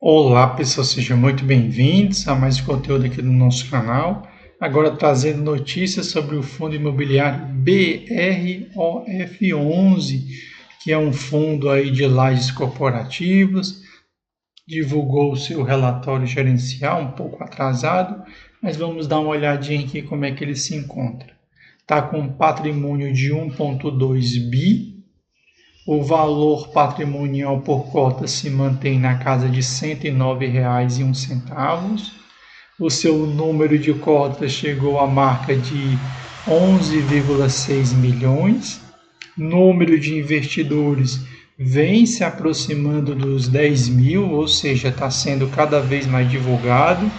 Olá, pessoal, sejam muito bem-vindos a mais um conteúdo aqui do nosso canal. Agora trazendo notícias sobre o fundo imobiliário BROF11, que é um fundo aí de lajes corporativas. Divulgou o seu relatório gerencial um pouco atrasado, mas vamos dar uma olhadinha aqui como é que ele se encontra. Está com um patrimônio de 1,2 bi. O valor patrimonial por cota se mantém na casa de R$ 109,01. O seu número de cotas chegou à marca de 11,6 milhões. Número de investidores vem se aproximando dos 10 mil, ou seja, está sendo cada vez mais divulgado.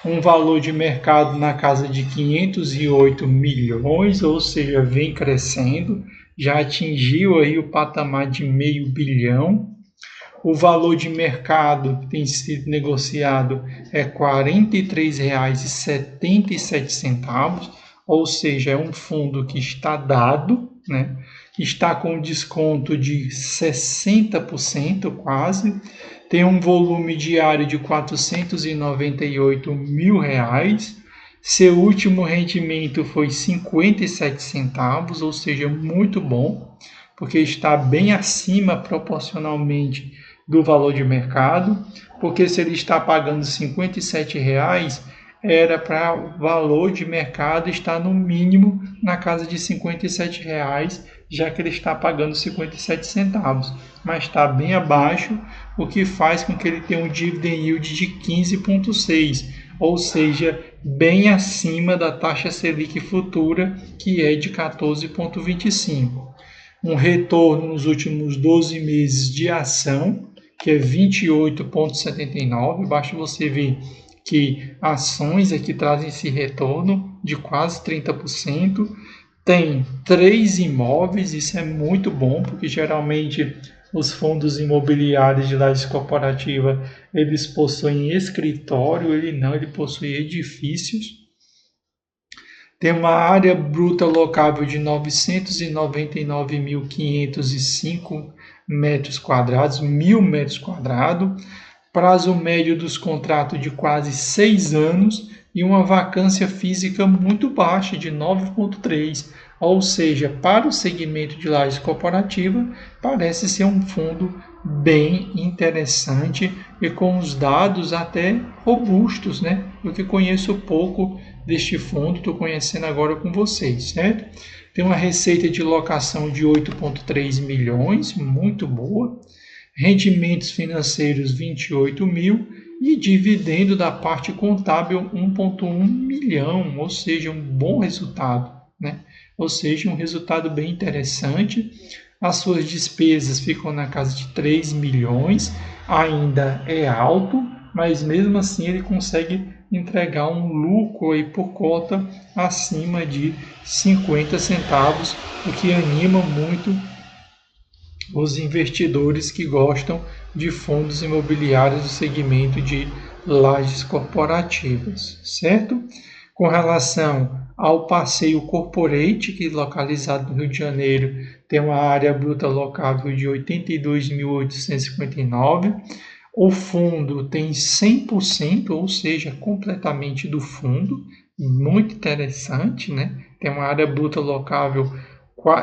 Um valor de mercado na casa de 508 milhões, ou seja, vem crescendo, já atingiu aí o patamar de meio bilhão. O valor de mercado que tem sido negociado é R$ 43,77, ou seja, é um fundo que está dado, né? Está com desconto de 60% quase, tem um volume diário de R$ 498 mil. Seu último rendimento foi 57 centavos, ou seja, muito bom, porque está bem acima proporcionalmente do valor de mercado, porque se ele está pagando R$ 57, era para o valor de mercado estar no mínimo na casa de R$ 57, já que ele está pagando 57 centavos, mas está bem abaixo, o que faz com que ele tenha um dividend yield de 15,6, ou seja, bem acima da taxa Selic futura, que é de 14,25. Um retorno nos últimos 12 meses de ação, que é 28,79. Basta você ver que ações aqui trazem esse retorno de quase 30%. Tem 3 imóveis, isso é muito bom, porque geralmente os fundos imobiliários de lajes corporativa, eles possuem escritório, ele não, ele possui edifícios. Tem uma área bruta locável de 999.505 metros quadrados, 1.000 metros quadrados, prazo médio dos contratos de quase 6 anos e uma vacância física muito baixa, de 9,3. Ou seja, para o segmento de lajes corporativa, parece ser um fundo bem interessante e com os dados até robustos, né? Eu que conheço pouco deste fundo, estou conhecendo agora com vocês, certo? Tem uma receita de locação de 8,3 milhões, muito boa. Rendimentos financeiros 28 mil e dividendo da parte contábil 1,1 milhão, ou seja, um bom resultado, né? Ou seja, um resultado bem interessante. As suas despesas ficam na casa de 3 milhões, ainda é alto, mas mesmo assim ele consegue entregar um lucro aí por cota acima de 50 centavos, o que anima muito os investidores que gostam de fundos imobiliários do segmento de lajes corporativas, certo? Com relação ao passeio corporate, que é localizado no Rio de Janeiro, tem uma área bruta locável de 82.859. O fundo tem 100%, ou seja, completamente do fundo, muito interessante, né? Tem uma área bruta locável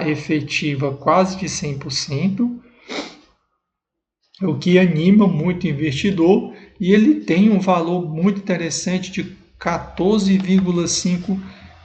efetiva quase de 100%, o que anima muito o investidor, e ele tem um valor muito interessante de 14,5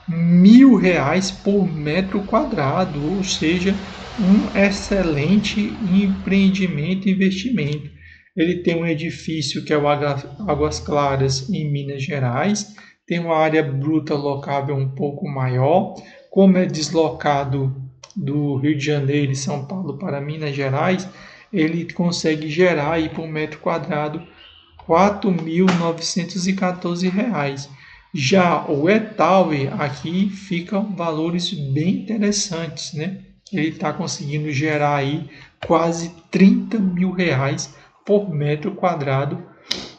mil reais por metro quadrado, ou seja, um excelente empreendimento e investimento. Ele tem um edifício que é o Águas Claras, em Minas Gerais, tem uma área bruta locável um pouco maior, como é deslocado do Rio de Janeiro e São Paulo para Minas Gerais, ele consegue gerar aí por metro quadrado R$ 4.914. Já o E-Tower aqui ficam valores bem interessantes, né? Ele está conseguindo gerar aí quase R$ 30 mil por metro quadrado,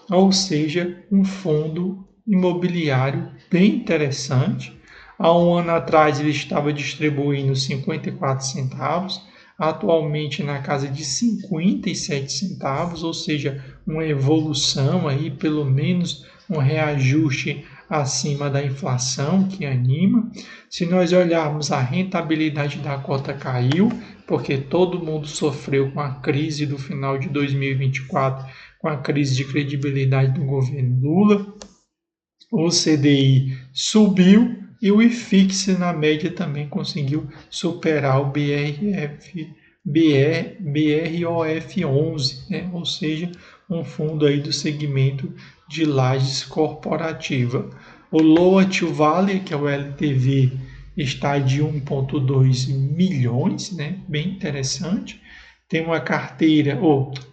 ou seja, um fundo imobiliário bem interessante. Há um ano atrás ele estava distribuindo 54 centavos, atualmente na casa de 57 centavos, ou seja, uma evolução aí, pelo menos um reajuste acima da inflação, que anima. Se nós olharmos, a rentabilidade da cota caiu, porque todo mundo sofreu com a crise do final de 2024, com a crise de credibilidade do governo Lula. O CDI subiu e o IFIX na média também conseguiu superar o BROF11, né? Ou seja, um fundo aí do segmento de lajes corporativa. O Loa to Value, que é o LTV, está de 1,2 milhões, né? Bem interessante. Tem uma carteira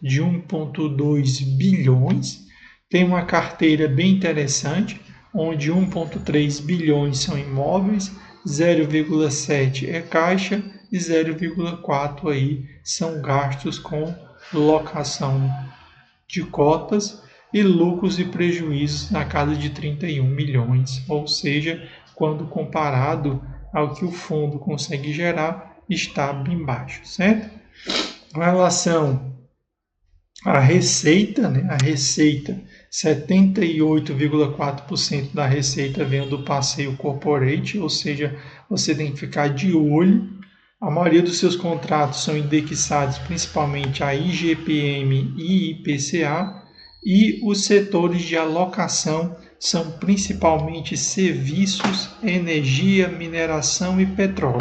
de 1,2 bilhões. Tem uma carteira bem interessante, onde 1,3 bilhões são imóveis, 0,7 é caixa e 0,4 aí são gastos com locação de cotas e lucros e prejuízos na casa de 31 milhões, ou seja, quando comparado ao que o fundo consegue gerar, está bem baixo, certo? Com relação à receita, né? A receita, 78,4% da receita vem do passeio corporate, ou seja, você tem que ficar de olho. A maioria dos seus contratos são indexados principalmente a IGPM e IPCA, e os setores de alocação são principalmente serviços, energia, mineração e petróleo.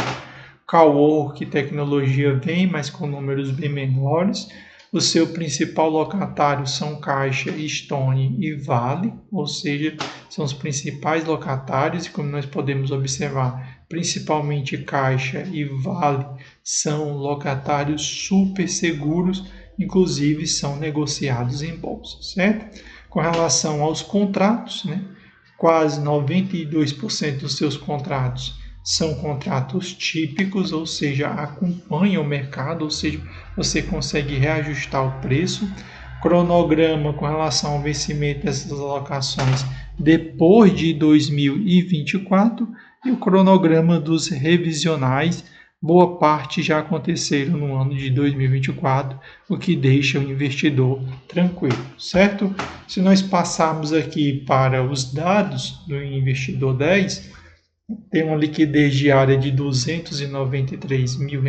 Cowork, tecnologia vem, mas com números bem menores. O seu principal locatário são Caixa, Stone e Vale, ou seja, são os principais locatários, e como nós podemos observar, principalmente Caixa e Vale são locatários super seguros, inclusive são negociados em bolsa, certo? Com relação aos contratos, né, quase 92% dos seus contratos são contratos típicos, ou seja, acompanham o mercado, ou seja, você consegue reajustar o preço. Cronograma com relação ao vencimento dessas alocações depois de 2024 e o cronograma dos revisionais, boa parte já aconteceram no ano de 2024, o que deixa o investidor tranquilo, certo? Se nós passarmos aqui para os dados do investidor 10, tem uma liquidez diária de R$ 293 mil,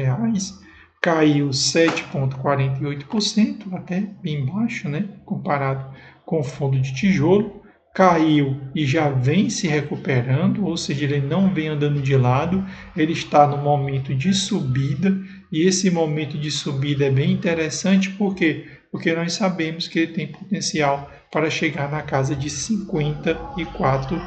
caiu 7,48%, até bem baixo, né, comparado com o fundo de tijolo. Caiu e já vem se recuperando, ou seja, ele não vem andando de lado, ele está no momento de subida, e esse momento de subida é bem interessante, porque nós sabemos que ele tem potencial para chegar na casa de R$ 54.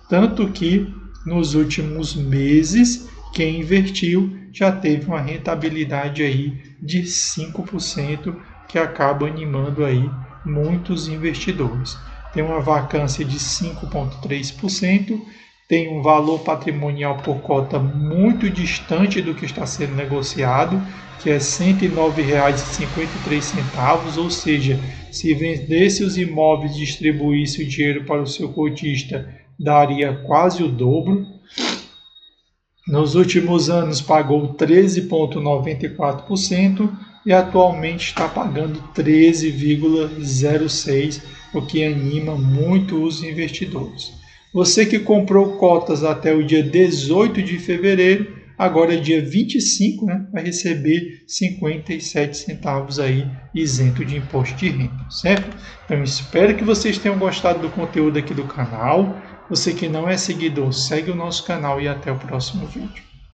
Tanto que nos últimos meses, quem investiu já teve uma rentabilidade aí de 5%, que acaba animando aí muitos investidores. Tem uma vacância de 5,3%, tem um valor patrimonial por cota muito distante do que está sendo negociado, que é R$ 109,53, ou seja, se vendesse os imóveis e distribuísse o dinheiro para o seu cotista, daria quase o dobro. Nos últimos anos pagou 13,94% e atualmente está pagando 13,06%, o que anima muito os investidores. Você que comprou cotas até o dia 18 de fevereiro, agora dia 25, né, vai receber 57 centavos aí isento de imposto de renda, certo? Então espero que vocês tenham gostado do conteúdo aqui do canal. Você que não é seguidor, segue o nosso canal e até o próximo vídeo.